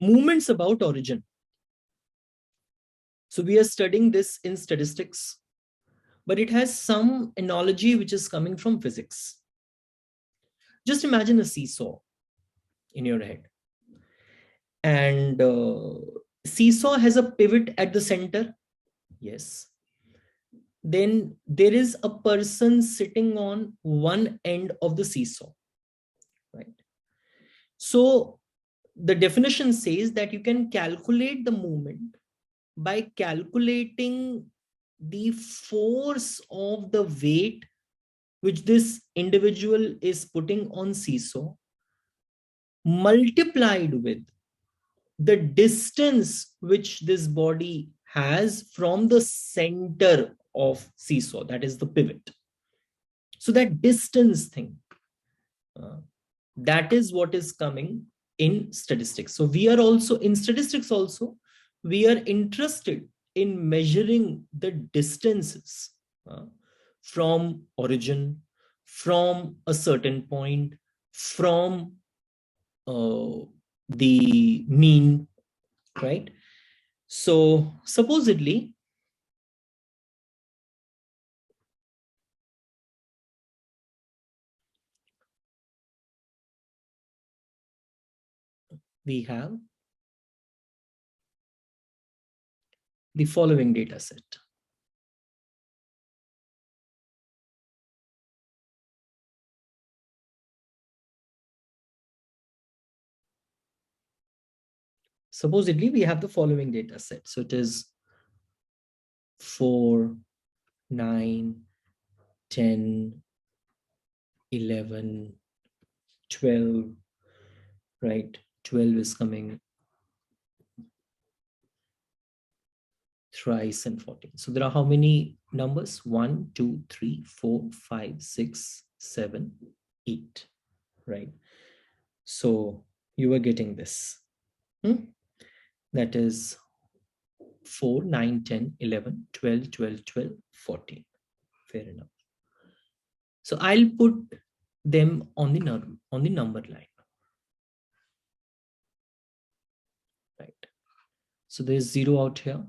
movements about origin. So we are studying this in statistics, but it has some analogy which is coming from physics. Just imagine a seesaw in your head. And seesaw has a pivot at the center. Yes. Then there is a person sitting on one end of the seesaw, right? So the definition says that you can calculate the movement by calculating the force of the weight which this individual is putting on seesaw multiplied with the distance which this body has from the center of seesaw, that is the pivot. So that distance thing, that is what is coming in statistics. So we are also in statistics also, we are interested in measuring the distances from origin, from a certain point, from the mean, right? So supposedly, we have the following data set. Supposedly, we have the following data set. So it is 4, 9, 10, 11, 12, right? 12 is coming thrice and 14. So there are how many numbers? 1, 2, 3, 4, 5, 6, 7, 8, right? So you are getting this. That is 4, 9, 10, 11, 12, 12, 12, 14. Fair enough. So I'll put them on the number line. Right. So there's 0 out here.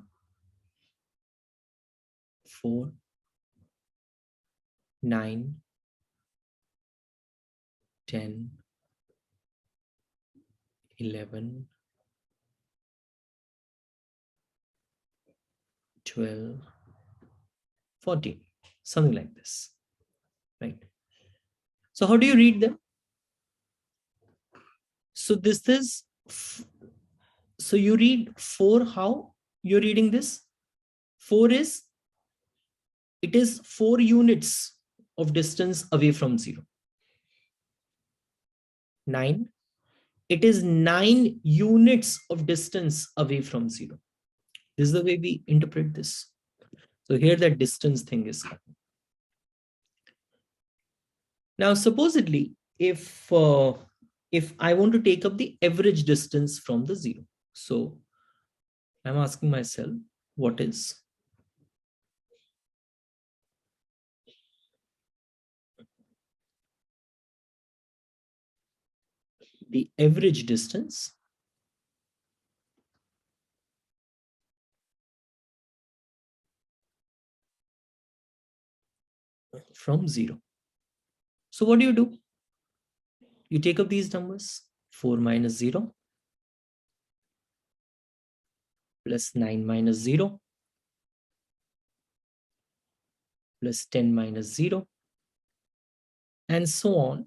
4, 9, 10, 11, 12, 14, something like this, right? So how do you read them? So this is, so you read 4, how you're reading this? 4 is, it is 4 units of distance away from 0. 9, it is 9 units of distance away from 0. This is the way we interpret this. So here that distance thing is coming. Now, supposedly, if I want to take up the average distance from the 0, so I'm asking myself, what is the average distance from 0? So what do? You take up these numbers, 4 minus 0 plus 9 minus 0 plus 10 minus 0 and so on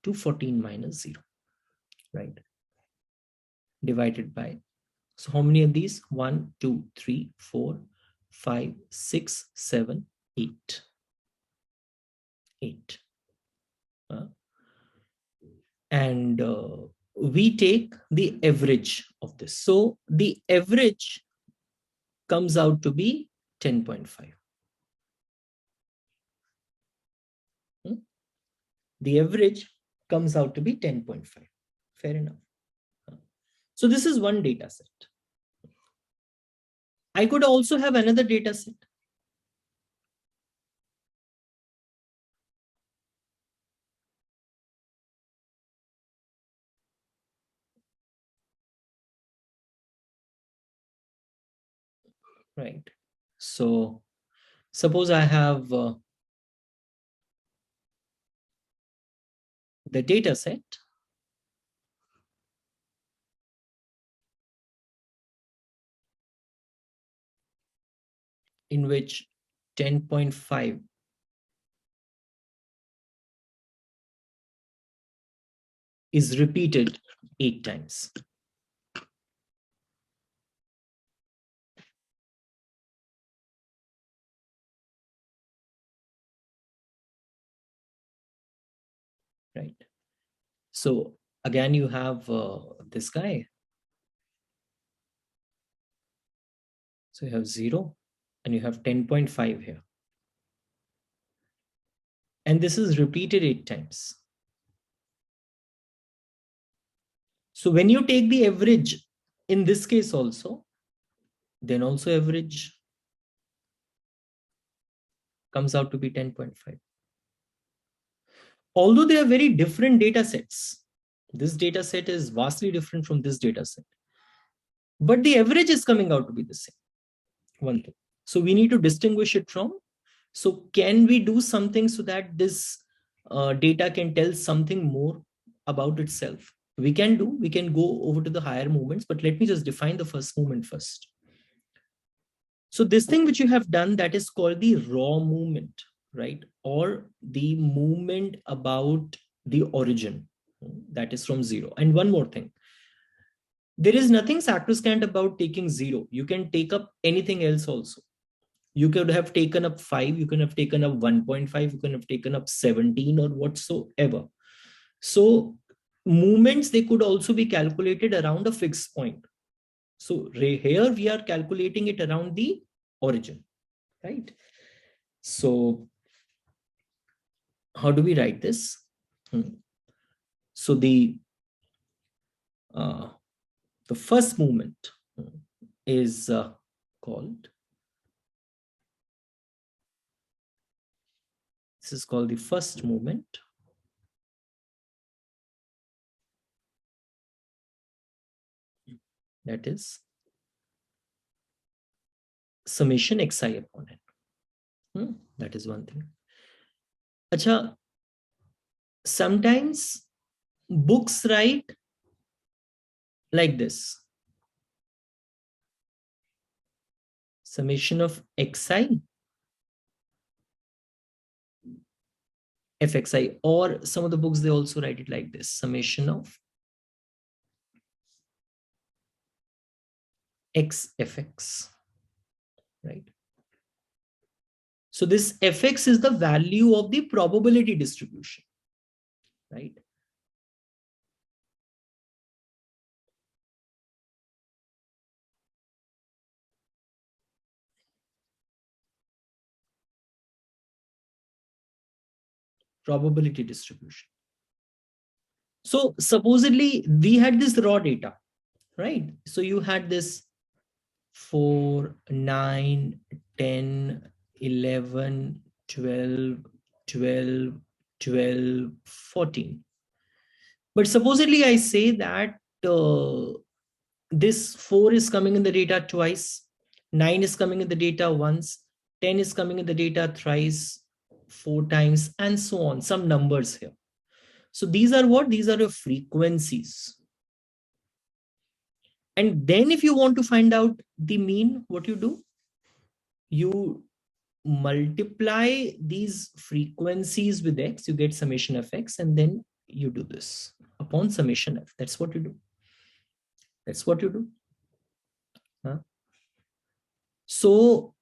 to 14 minus 0, right? Divided by, so how many of these? 1, 2, 3, 4, 5, 6, 7, 8. 8. And we take the average of this. So the average comes out to be 10.5. The average comes out to be 10.5. Fair enough. So this is one data set. I could also have another data set. right? So suppose I have the data set in which 10.5 is repeated 8 times. Right. So again, you have this guy. So you have 0 and you have 10.5 here. And this is repeated 8 times. So when you take the average in this case also, then also average comes out to be 10.5. Although they are very different data sets, this data set is vastly different from this data set, but the average is coming out to be the same. One thing. So we need to distinguish it from. So can we do something so that this data can tell something more about itself? We can go over to the higher movements, but let me just define the first movement first. So this thing which you have done, that is called the raw movement, right? Or the movement about the origin, that is from 0. And one more thing, there is nothing sacrosanct about taking 0. You can take up anything else also. You could have taken up 5, you can have taken up 1.5, you can have taken up 17 or whatsoever. So movements, they could also be calculated around a fixed point. So here we are calculating it around the origin, right? So how do we write this? So the first movement is called, this is called the first movement. That is summation xi upon n. That is one thing. Acha, sometimes books write like this. Summation of xi fxi, or some of the books, they also write it like this. Summation of x fx, right? So this fx is the value of the probability distribution, right? Probability distribution. So supposedly we had this raw data, right? So you had this 4, 9, 10, 11, 12, 12, 12, 14. But supposedly I say that this 4 is coming in the data twice, 9 is coming in the data once, 10 is coming in the data thrice, 4 times, and so on, some numbers here. So these are what? These are your frequencies. And then if you want to find out the mean, what you do? You multiply these frequencies with x, you get summation of x, and then you do this upon summation f. That's what you do. That's what you do. Huh? So,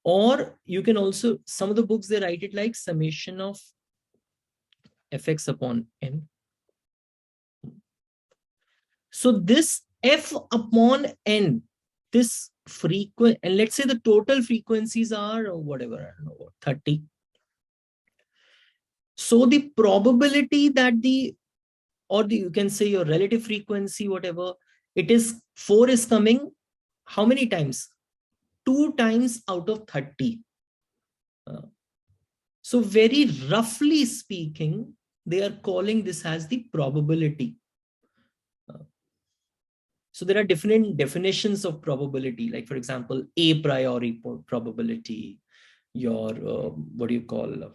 or you can also, some of the books, they write it like summation of fx upon n. So this f upon n, this frequency, and let's say the total frequencies are, or whatever, I don't know, 30. So the probability that or you can say your relative frequency, whatever, it is 4 is coming, how many times? 2 times out of 30. So very roughly speaking, they are calling this as the probability. So there are different definitions of probability, like for example, a priori probability, your what do you call,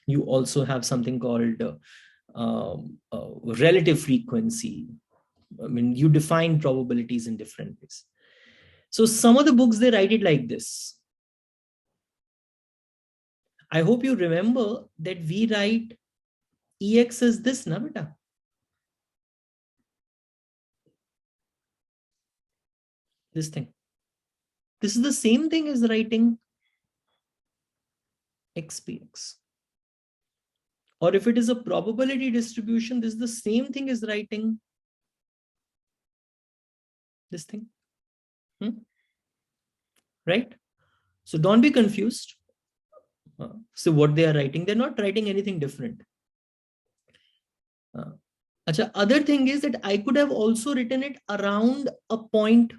you also have something called relative frequency. I mean, you define probabilities in different ways. So some of the books, they write it like this. I hope you remember that we write EX as this, na beta? This thing. This is the same thing as writing XPX. Or if it is a probability distribution, this is the same thing as writing this thing. Right? So don't be confused. So what they are writing, they're not writing anything different. Other thing is that I could have also written it around a point.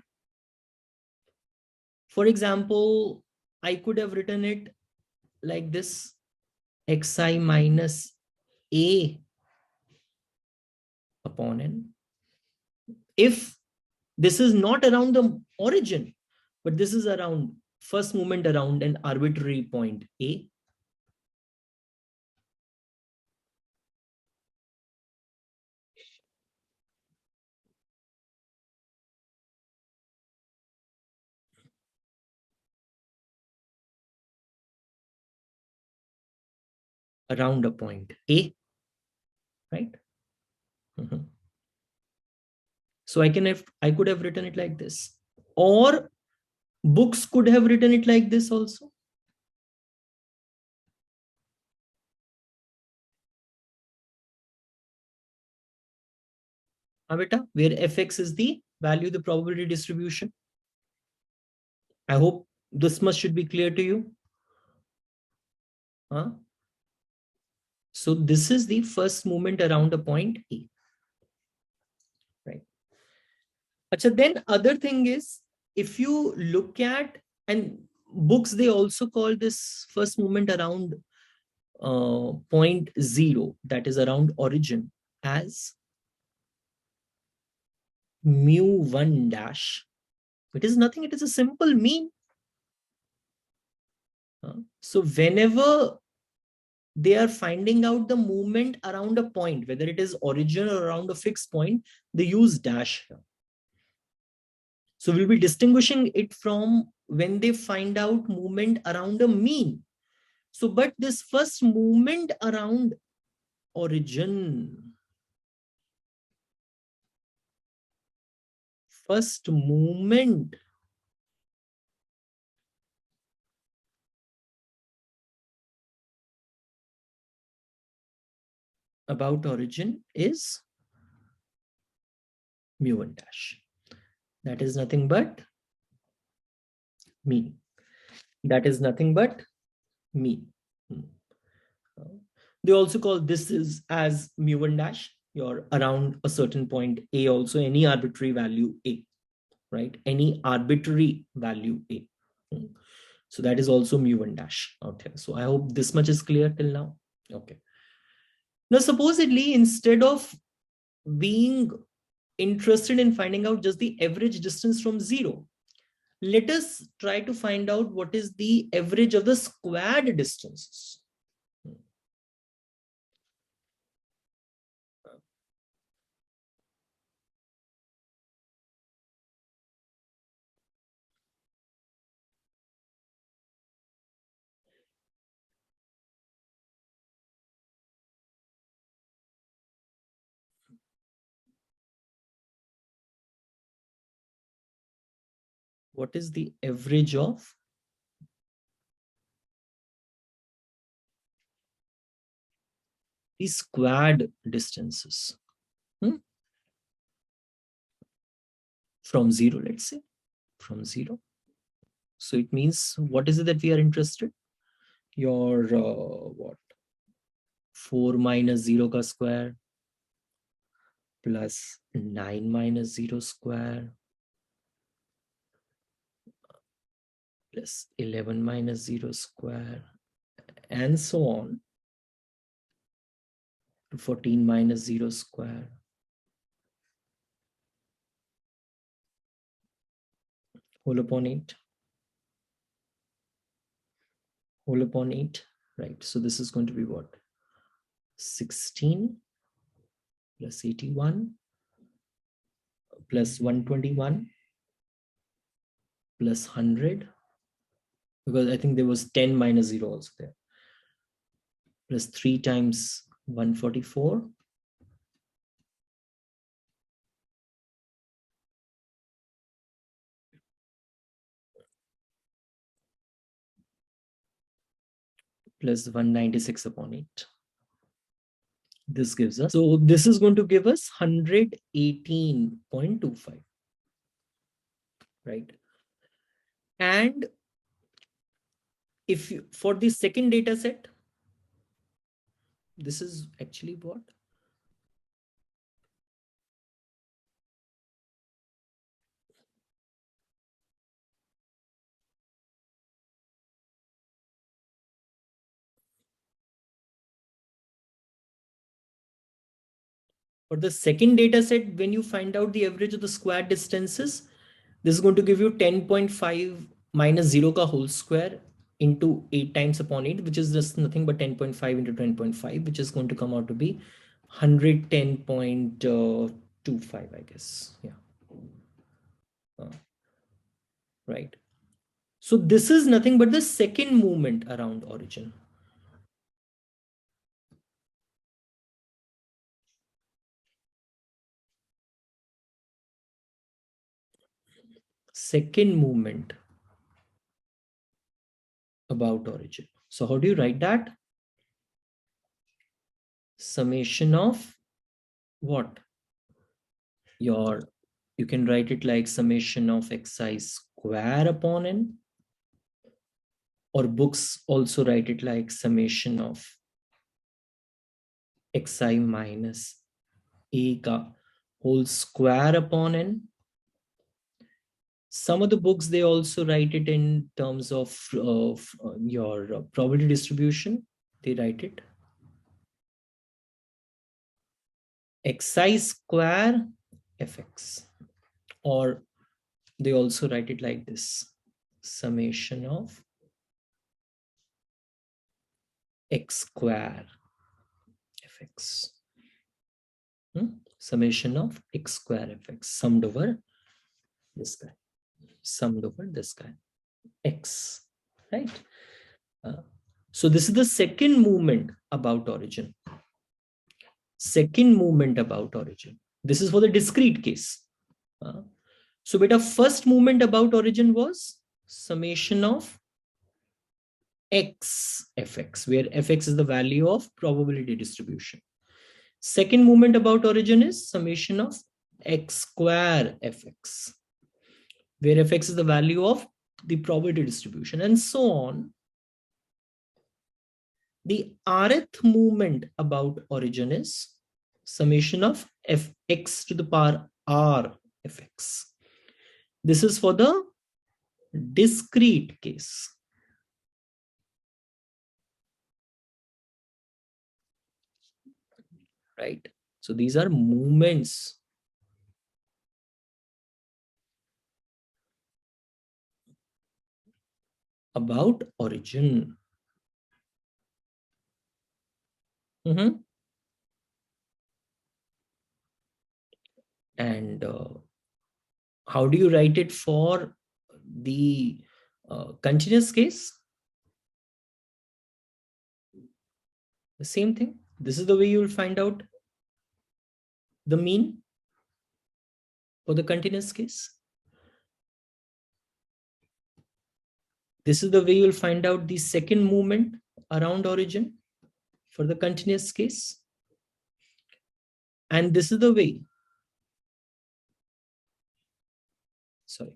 For example, I could have written it like this, xi minus a upon n. If this is not around the origin, but this is around first movement around an arbitrary point A. Around a point A, right? So I could have written it like this, or books could have written it like this also. Beta, where fx is the value, the probability distribution. I hope this much should be clear to you. So this is the first movement around a point A. Right. Then other thing is, if you look at, and books, they also call this first movement around point 0, that is around origin, as mu1 dash. It is nothing, it is a simple mean. So whenever they are finding out the movement around a point, whether it is origin or around a fixed point, they use dash here. So we'll be distinguishing it from when they find out movement around a mean. So, but this first movement around origin, first movement about origin is mu1 dash. That is nothing but mean. That is nothing but mean. They also call this is as mu1 dash, you're around a certain point A, also any arbitrary value A, right? Any arbitrary value A. So that is also mu1 dash out here. So I hope this much is clear till now. Okay. Now, supposedly, instead of being interested in finding out just the average distance from 0, let us try to find out what is the average of the squared distances. What is the average of the squared distances? From 0, let's say, from 0. So it means, what is it that we are interested? Your what? 4 minus 0 ka square plus 9 minus 0 square plus 11 minus 0 square, and so on, to 14 minus 0 square. whole upon 8, whole upon 8, right? So this is going to be what? 16 plus 81 plus 121 plus 100, because I think there was 10 minus 0 also there, plus 3 times 144 plus 196 upon 8. This gives us, so this is going to give us 118.25, right? And if you, for the second data set, this is actually what? For the second data set, when you find out the average of the square distances, this is going to give you 10.5 minus 0 ka whole square into 8 times upon 8, which is just nothing but 10.5 into 10.5, which is going to come out to be 110.25, I guess. Yeah. Right. So this is nothing but the second movement around origin. Second movement about origin. So how do you write that? Summation of what? You can write it like summation of xi square upon n, or books also write it like summation of xi minus a ka whole square upon n. Some of the books, they also write it in terms of your probability distribution. They write it xi square fx, or they also write it like this, summation of x square fx. Summation of x square fx summed over this guy, summed over this guy, x, right? So this is the second movement about origin. Second movement about origin. This is for the discrete case. So beta, first movement about origin was summation of x fx, where fx is the value of probability distribution. Second movement about origin is summation of x square fx, where fx is the value of the probability distribution, and so on. The rth movement about origin is summation of fx to the power r fx. This is for the discrete case. Right? So these are movements about origin. And how do you write it for the continuous case? The same thing. This is the way you will find out the mean for the continuous case. This is the way you will find out the second movement around origin for the continuous case. And this is the way, sorry.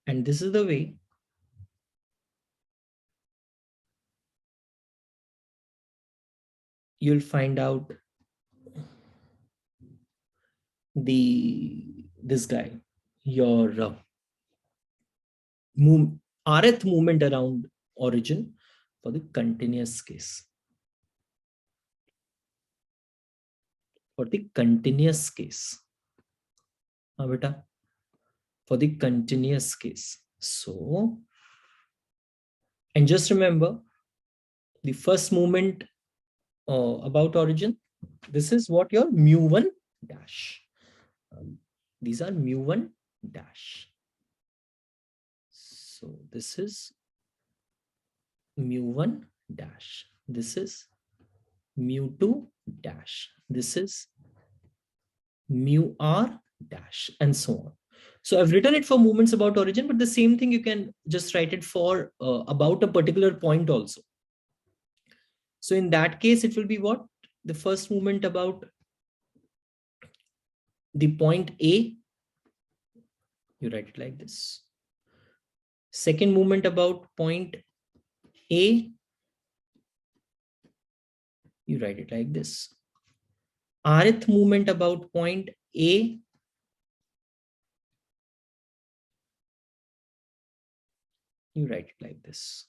And this is the way you'll find out this guy, your rth movement around origin for the continuous case. for the continuous case. Beta, for the continuous case. So, and just remember the first movement about origin. This is what your mu1 dash. These are mu1 dash. So this is mu1 dash. This is mu2 dash. This is mu r dash, and so on. So I've written it for movements about origin, but the same thing you can just write it for about a particular point also. So in that case, it will be what? The first movement about the point A, you write it like this. Second movement about point A, you write it like this. Rth movement about point A, you write it like this.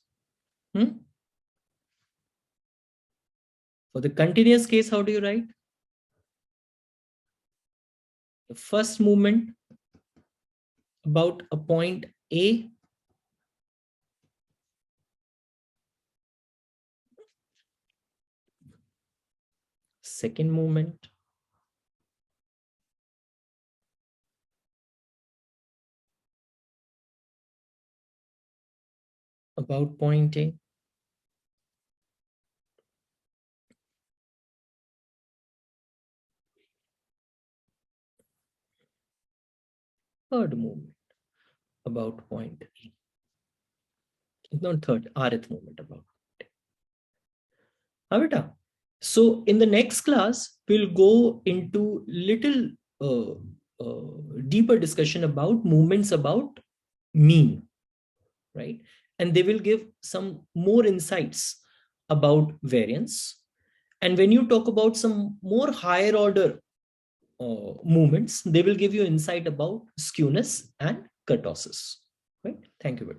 For the continuous case, how do you write? The first movement about a point A, second movement about point A, third movement about point A. Not third, rth movement about point A. So in the next class, we'll go into little deeper discussion about movements about mean, right? And they will give some more insights about variance. And when you talk about some more higher order movements, they will give you insight about skewness and kurtosis, right? Thank you, Beta.